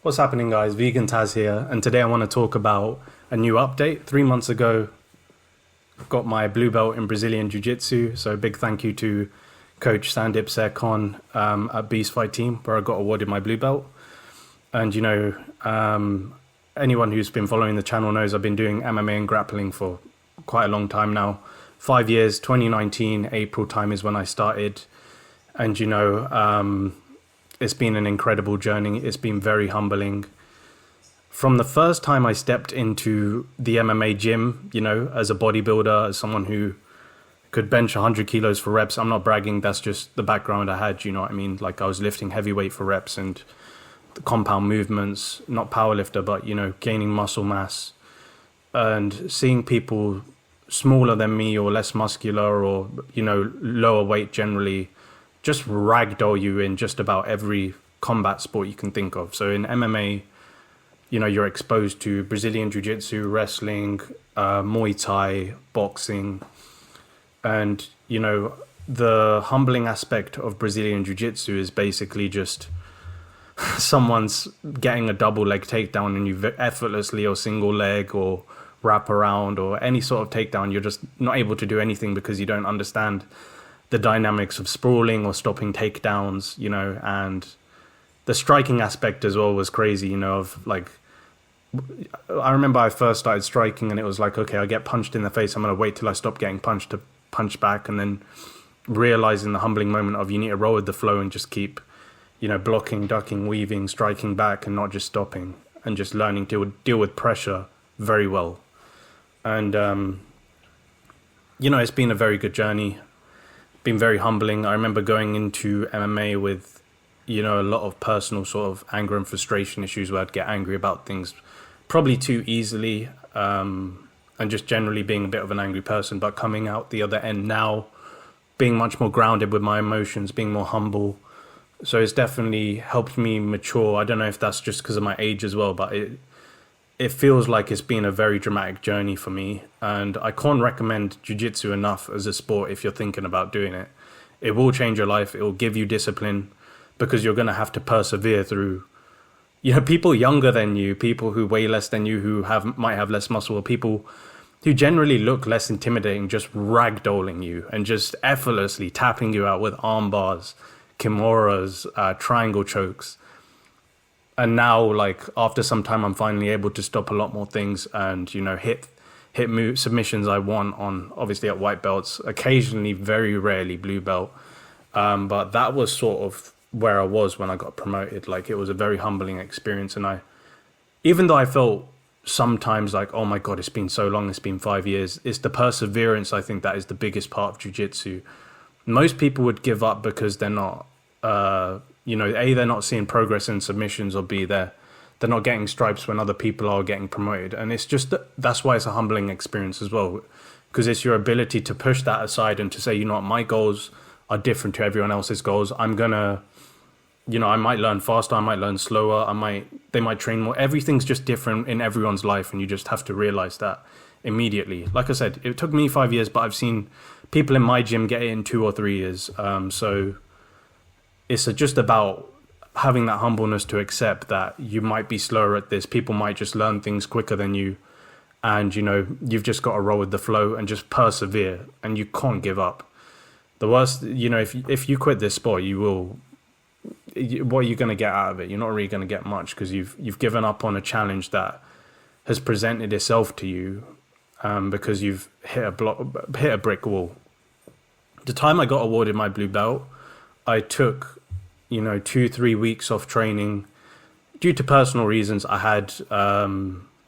What's happening, guys? Vegan Taz here, and today I want to talk about a new update. 3 months ago, I got my blue belt in Brazilian Jiu-Jitsu, so big thank you to Coach Sandip Serkon at Beast Fight Team, where I got awarded my blue belt. And anyone who's been following the channel knows I've been doing MMA and grappling for quite a long time now. 5 years, 2019, April time is when I started. And it's been an incredible journey. It's been very humbling. From the first time I stepped into the MMA gym, as a bodybuilder, as someone who could bench 100 kilos for reps, I'm not bragging, that's just the background I had, you know what I mean? Like I was lifting heavyweight for reps and the compound movements, not powerlifter, but, gaining muscle mass. And seeing people smaller than me or less muscular or, lower weight generally, just ragdoll you in just about every combat sport you can think of. So in MMA, you're exposed to Brazilian Jiu-Jitsu, wrestling, Muay Thai, boxing. And, the humbling aspect of Brazilian Jiu-Jitsu is basically just someone's getting a double leg takedown and you effortlessly, or single leg or wrap around or any sort of takedown, you're just not able to do anything because you don't understand the dynamics of sprawling or stopping takedowns, and the striking aspect as well was crazy, I remember I first started striking and it was like, okay, I get punched in the face, I'm going to wait till I stop getting punched to punch back, and then realizing the humbling moment of you need to roll with the flow and just keep, blocking, ducking, weaving, striking back and not just stopping, and just learning to deal with pressure very well. And, it's been a very good journey. Been very humbling. I remember going into MMA with, a lot of personal sort of anger and frustration issues where I'd get angry about things probably too easily, and just generally being a bit of an angry person. But coming out the other end now, being much more grounded with my emotions, being more humble. So it's definitely helped me mature. I don't know if that's just because of my age as well, but it feels like it's been a very dramatic journey for me, and I can't recommend jiu-jitsu enough as a sport if you're thinking about doing it. It will change your life. It will give you discipline because you're going to have to persevere through, people younger than you, people who weigh less than you, who might have less muscle, or people who generally look less intimidating, just ragdolling you and just effortlessly tapping you out with arm bars, kimuras, triangle chokes. And now, after some time, I'm finally able to stop a lot more things and, hit submissions I want on, obviously at white belts, occasionally, very rarely blue belt. But that was sort of where I was when I got promoted. It was a very humbling experience. And even though I felt sometimes like, oh my God, it's been so long, it's been 5 years, it's the perseverance, I think, that is the biggest part of jiu-jitsu. Most people would give up because they're not, A, they're not seeing progress in submissions, or B, they're not getting stripes when other people are getting promoted. And it's just that's why it's a humbling experience as well, because it's your ability to push that aside and to say, my goals are different to everyone else's goals. I'm gonna, I might learn faster, I might learn slower, they might train more. Everything's just different in everyone's life, and you just have to realize that immediately. Like I said, it took me 5 years, but I've seen people in my gym get it in 2 or 3 years. So it's just about having that humbleness to accept that you might be slower at this. People might just learn things quicker than you. And, you've just got to roll with the flow and just persevere. And you can't give up. The worst, if you quit this sport, what are you going to get out of it? You're not really going to get much, because you've given up on a challenge that has presented itself to you, because you've hit a brick wall. The time I got awarded my blue belt, I took, 2-3 weeks off training. Due to personal reasons, I had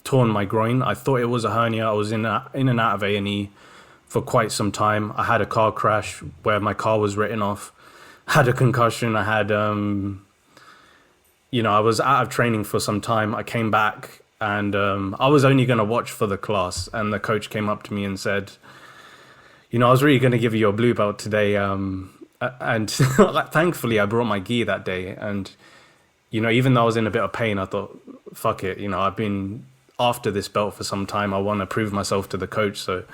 torn my groin. I thought it was a hernia. I was in and out of A&E for quite some time. I had a car crash where my car was written off. Had a concussion. I had, I was out of training for some time. I came back and I was only going to watch for the class. And the coach came up to me and said, I was really going to give you your blue belt today. And thankfully I brought my gi that day, and even though I was in a bit of pain, I thought, fuck it, I've been after this belt for some time. I want to prove myself to the coach. So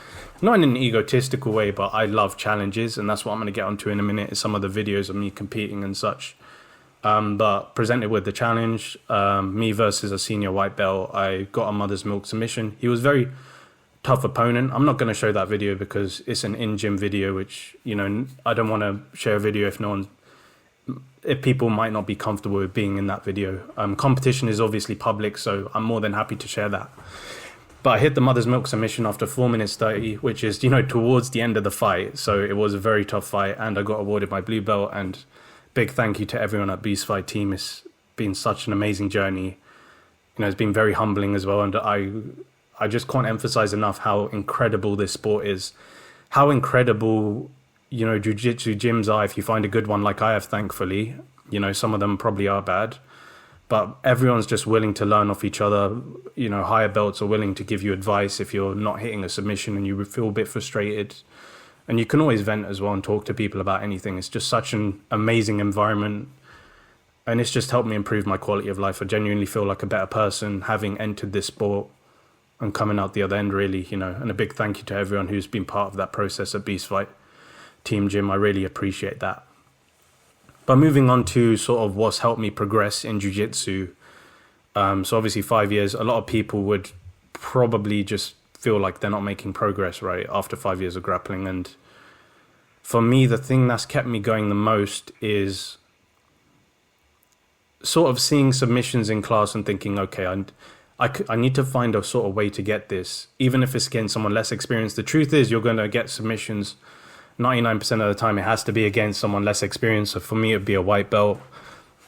not in an egotistical way, but I love challenges, and that's what I'm going to get onto in a minute, is some of the videos of me competing and such. But presented with the challenge, me versus a senior white belt, I got a mother's milk submission. He was very tough opponent. I'm not going to show that video because it's an in-gym video, which, you know, I don't want to share a video if people might not be comfortable with being in that video. Competition is obviously public, so I'm more than happy to share that. But I hit the mother's milk submission after 4 minutes 30, which is, you know, towards the end of the fight. So it was a very tough fight, and I got awarded my blue belt. And big thank you to everyone at Beast Fight team. It's been such an amazing journey. You know, it's been very humbling as well. And I just can't emphasize enough how incredible this sport is. How incredible, you know, jiu-jitsu gyms are if you find a good one like I have, thankfully. You know, some of them probably are bad. But everyone's just willing to learn off each other. You know, higher belts are willing to give you advice if you're not hitting a submission and you feel a bit frustrated. And you can always vent as well and talk to people about anything. It's just such an amazing environment. And it's just helped me improve my quality of life. I genuinely feel like a better person having entered this sport and coming out the other end, really, you know. And a big thank you to everyone who's been part of that process at Beast Fight Team Gym. I really appreciate that. But moving on to sort of what's helped me progress in jiu-jitsu. So obviously 5 years, a lot of people would probably just feel like they're not making progress, right, after 5 years of grappling. And for me, the thing that's kept me going the most is sort of seeing submissions in class and thinking, okay, I need to find a sort of way to get this, even if it's against someone less experienced. The truth is you're going to get submissions 99% of the time. It has to be against someone less experienced. So for me, it'd be a white belt.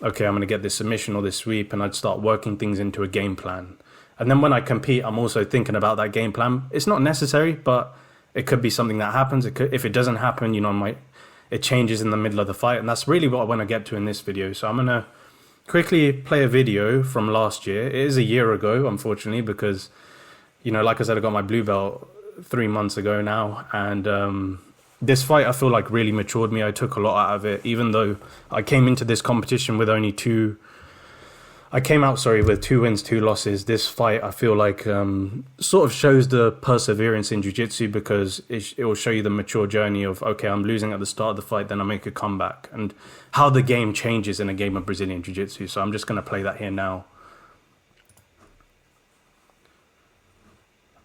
Okay, I'm going to get this submission or this sweep, and I'd start working things into a game plan. And then when I compete, I'm also thinking about that game plan. It's not necessary, but it could be something that happens. If it doesn't happen, you know, it changes in the middle of the fight. And that's really what I want to get to in this video. So I'm going to quickly play a video from last year. It is a year ago, unfortunately, because, you know, like I said, I got my blue belt 3 months ago now. And this fight, I feel like, really matured me. I took a lot out of it, even though I came into this competition with only with 2 wins, 2 losses. This fight, I feel like, sort of shows the perseverance in jiu-jitsu, because it will show you the mature journey of, okay, I'm losing at the start of the fight, then I make a comeback, and how the game changes in a game of Brazilian jiu-jitsu. So I'm just going to play that here now.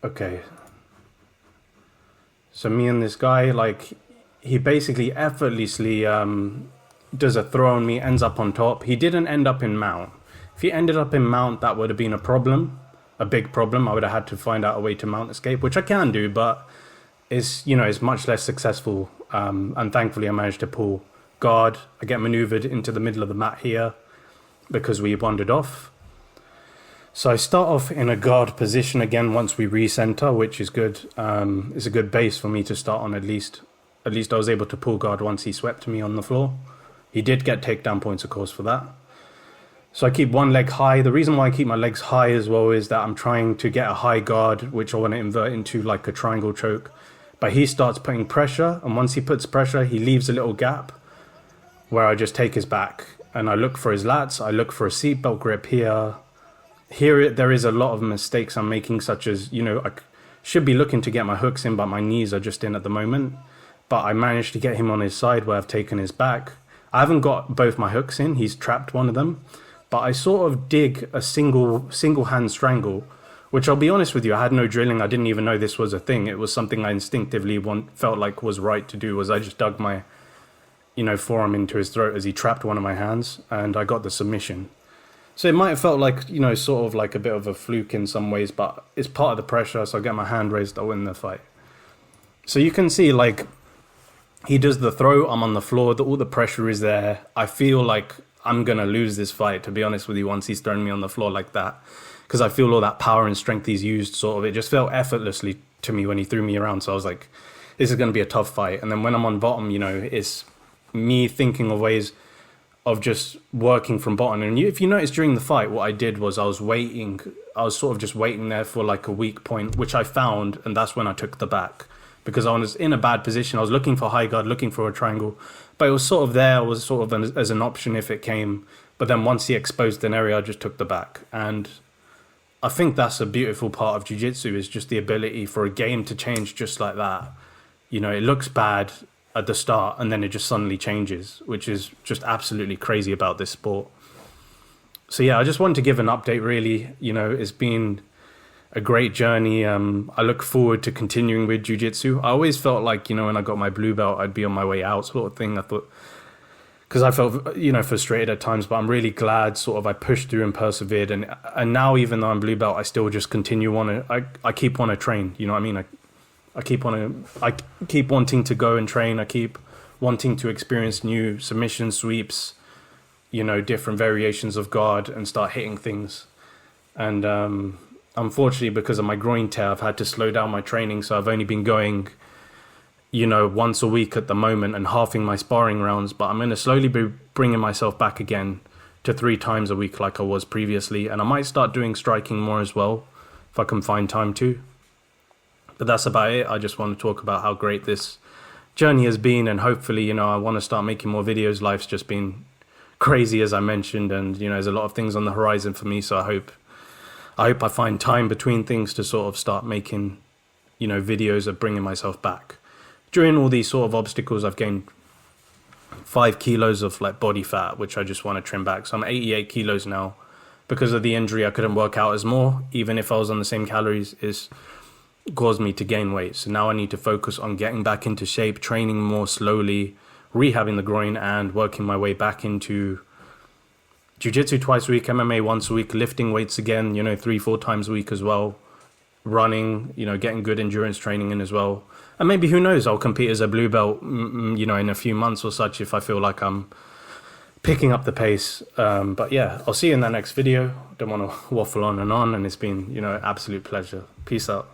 Okay. So me and this guy, like, he basically effortlessly does a throw on me, ends up on top. He didn't end up in mount. If he ended up in mount, that would have been a problem, a big problem. I would have had to find out a way to mount escape, which I can do, but it's much less successful. And thankfully, I managed to pull guard. I get maneuvered into the middle of the mat here because we wandered off. So I start off in a guard position again once we recenter, which is good. It's a good base for me to start on at least. At least I was able to pull guard once he swept me on the floor. He did get takedown points, of course, for that. So I keep one leg high. The reason why I keep my legs high as well is that I'm trying to get a high guard, which I want to invert into like a triangle choke. But he starts putting pressure, and once he puts pressure, he leaves a little gap where I just take his back. And I look for his lats. I look for a seatbelt grip here. Here, there is a lot of mistakes I'm making, such as, you know, I should be looking to get my hooks in, but my knees are just in at the moment. But I managed to get him on his side where I've taken his back. I haven't got both my hooks in. He's trapped one of them. But I sort of dig a single hand strangle, which I'll be honest with you, I had no drilling. I didn't even know this was a thing. It was something I instinctively felt like was right to do. Was I just dug my, you know, forearm into his throat as he trapped one of my hands, and I got the submission. So it might have felt like, you know, sort of like a bit of a fluke in some ways, but it's part of the pressure. So I get my hand raised, I win the fight. So you can see, like, he does the throw, I'm on the floor, all the pressure is there. I feel like I'm going to lose this fight, to be honest with you, once he's thrown me on the floor like that. Because I feel all that power and strength he's used, sort of, it just felt effortlessly to me when he threw me around. So I was like, this is going to be a tough fight. And then when I'm on bottom, you know, it's me thinking of ways of just working from bottom. And if you notice during the fight, what I did was I was sort of just waiting there for like a weak point, which I found, and that's when I took the back. Because I was in a bad position. I was looking for high guard, looking for a triangle, but it was sort of there, was sort of as an option if it came. But then once he exposed an area, I just took the back. And I think that's a beautiful part of jiu-jitsu, is just the ability for a game to change just like that. You know, it looks bad. at the start, and then it just suddenly changes, which is just absolutely crazy about this sport. So yeah, I just wanted to give an update really. You know, it's been a great journey. I look forward to continuing with jiu-jitsu. I always felt like, you know, when I got my blue belt, I'd be on my way out sort of thing. I thought, because I felt, you know, frustrated at times, but I'm really glad sort of I pushed through and persevered. And now, even though I'm blue belt, I still just continue I keep wanting to train, you know what I mean? I keep wanting to go and train. I keep wanting to experience new submission sweeps, you know, different variations of guard, and start hitting things. And unfortunately, because of my groin tear, I've had to slow down my training. So I've only been going, you know, once a week at the moment and halving my sparring rounds. But I'm going to slowly be bringing myself back again to 3 times a week like I was previously. And I might start doing striking more as well if I can find time to. But that's about it. I just want to talk about how great this journey has been. And hopefully, you know, I want to start making more videos. Life's just been crazy, as I mentioned. And, you know, there's a lot of things on the horizon for me. So I hope I find time between things to sort of start making, you know, videos of bringing myself back. During all these sort of obstacles, I've gained 5 kilos of like body fat, which I just want to trim back. So I'm 88 kilos now. Because of the injury, I couldn't work out as more, even if I was on the same calories. It's caused me to gain weight. So now I need to focus on getting back into shape, training more slowly, rehabbing the groin, and working my way back into jiu-jitsu twice a week, MMA once a week, lifting weights again, you know, 3-4 times a week as well, running, you know, getting good endurance training in as well. And maybe, who knows, I'll compete as a blue belt, you know, in a few months or such, if I feel like I'm picking up the pace. But yeah, I'll see you in that next video. Don't want to waffle on, and it's been, you know, an absolute pleasure. Peace out.